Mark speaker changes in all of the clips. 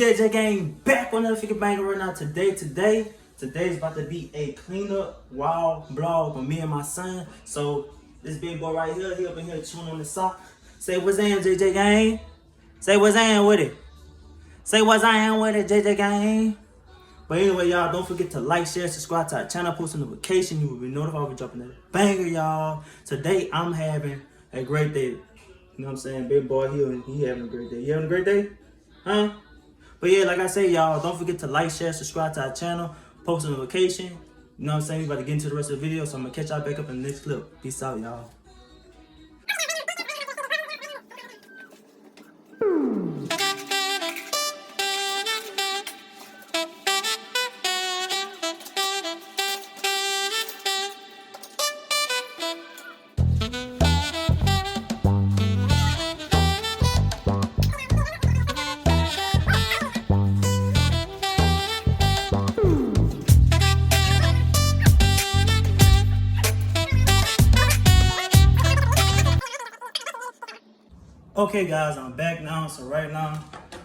Speaker 1: JJ Gang back on another freaking banger right now. Today's about to be a cleanup wild vlog with me and my son. So this big boy right here, he up in here chewing on the sock. Say what's in, JJ Gang. Say what's in with it. Say what's in with it, JJ Gang. But anyway, y'all, don't forget to like, share, subscribe to our channel, post a notification. You will be notified when we dropping a banger, y'all. Today, I'm having a great day. You know what I'm saying? Big boy, he having a great day. You having a great day? Huh? But yeah, like I say, y'all, don't forget to like, share, subscribe to our channel, post a notification. You know what I'm saying? We about to get into the rest of the video, so I'm going to catch y'all back up in the next clip. Peace out, y'all. Okay guys, I'm back now. So right now,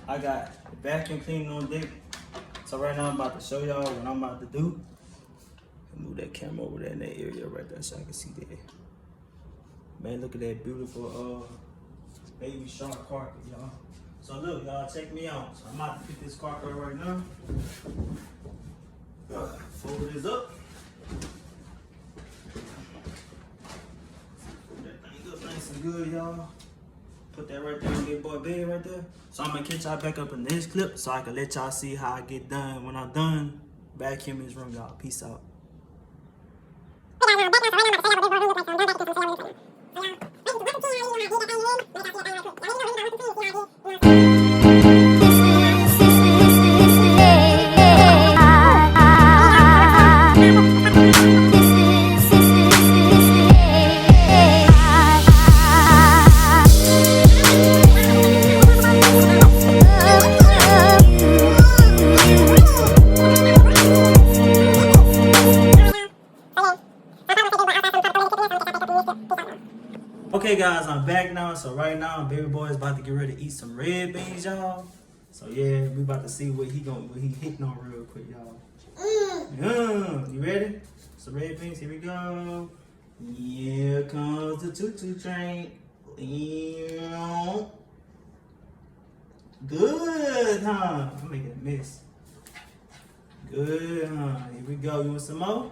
Speaker 1: I got the vacuum cleaning on deck. So right now I'm about to show y'all what I'm about to do. Move that camera over there in that area right there so I can see that. Man, look at that beautiful baby shark carpet, y'all. So look, y'all, check me out. So I'm about to pick this carpet right now. Fold this up. Put that thing up nice and good, y'all. Put that right there on big boy bed right there. So I'm gonna catch y'all back up in this clip so I can let y'all see how I get done. When I'm done, vacuum his room, y'all. Peace out. Okay guys, I'm back now. So right now, baby boy is about to get ready to eat some red beans, y'all. So yeah, we about to see what he hitting on real quick, y'all. You ready? So red beans, here we go. Here comes the choo-choo train. Good, huh? I'm making a mess. Good, huh? Here we go. You want some more?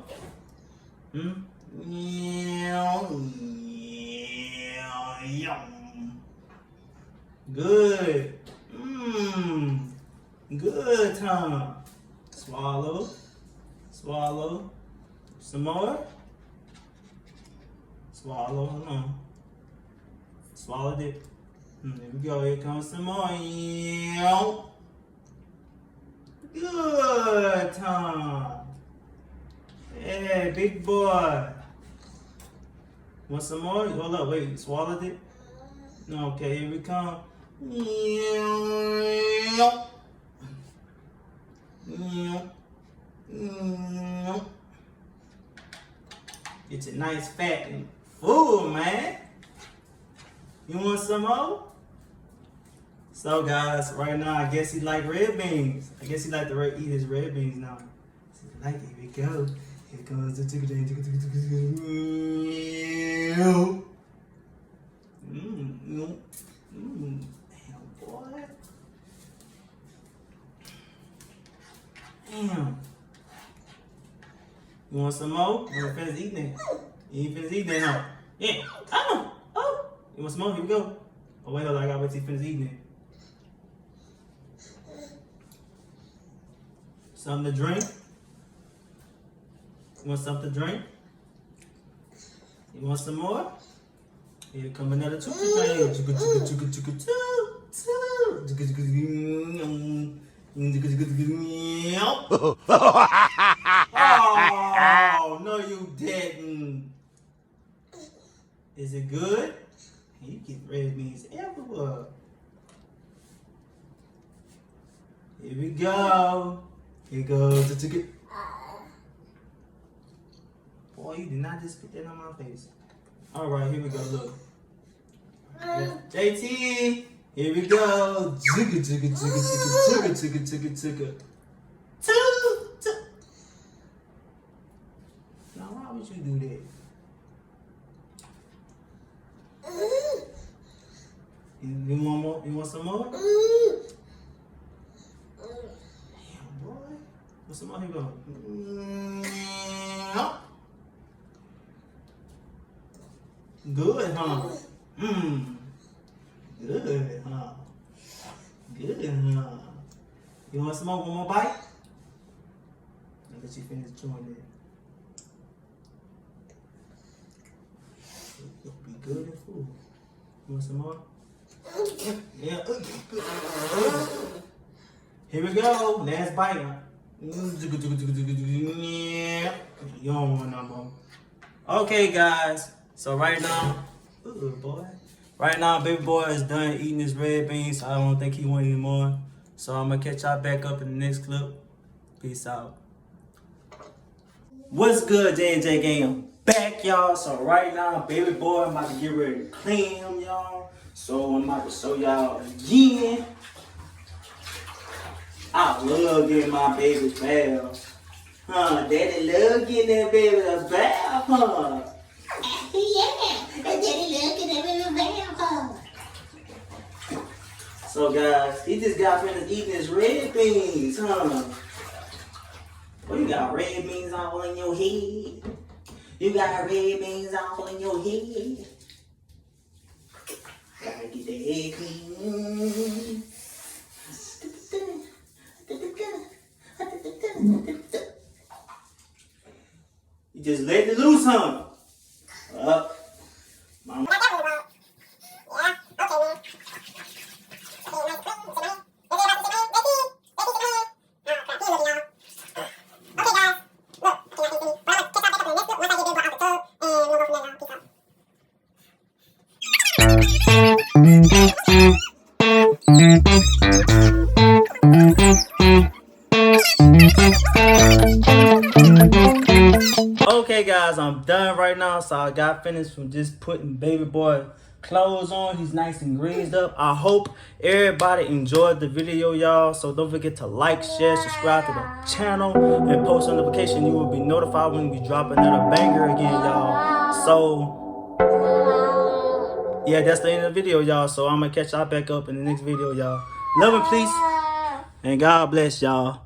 Speaker 1: Good. Good, huh? Swallow. Swallow. Some more. Swallow. Hold on. Swallowed it. Here we go. Here comes some more. Good, huh? Yeah, big boy. Want some more? Hold up, wait, swallowed it? Okay, here we come. Get your nice fat and full, man. You want some more? So guys, right now I guess he like red beans. I guess he like to eat his red beans now. So like, here we go. Here comes the chicken. Damn, boy. Damn. You want some more? You want to finish eating it? You ain't finished eating it, huh? Yeah. Oh. You want some more? Here we go. Oh, wait, hold on. I gotta wait till you finish eating it. Something to drink? You want something to drink? You want some more? Here come another choo-choo train. Oh, no you didn't. Is it good? You get red beans everywhere. Here we go. Here goes the ticket. Boy, you did not just spit that on my face. All right, here we go. Look. JT, Here we go. Jigga, jigga, jigga, jigga, jigga, jigga, jigga, jigga. Now, why would you do that? You want more? You want some more? Damn, boy. What's some more? Here we go. Good, huh? Good, huh? Good, huh? You want some more? One more bite? I'll let you finish chewing it. It'll be good and full. You want some more? Yeah. Here we go. Last bite. You don't want no more. Okay, guys. So right now, ooh, boy. Right now, baby boy is done eating his red beans. So I don't think he want any more. So I'm gonna catch y'all back up in the next clip. Peace out. What's good, J&J gang? Back, y'all. So right now, baby boy, I'm about to get ready to clean him, y'all. So I'm about to show y'all again. I love getting my baby bath. Huh, daddy love getting that baby a bath, huh? Yeah, daddy love getting that baby a bath, huh? So guys, he just got finished eating his red beans, huh? Well, you got red beans all in your head. You got red beans all in your head. Gotta get the head clean. You just let it loose, huh? Up. Mama. Okay guys, I'm done right now. So I got finished from just putting baby boy clothes on. He's nice and greased up. I hope everybody enjoyed the video, y'all. So don't forget to like, share, subscribe to the channel, and post notification. You will be notified when we drop another banger again, y'all. So yeah, that's the end of the video, y'all. So I'm gonna catch y'all back up in the next video, y'all. Love and peace, and God bless y'all.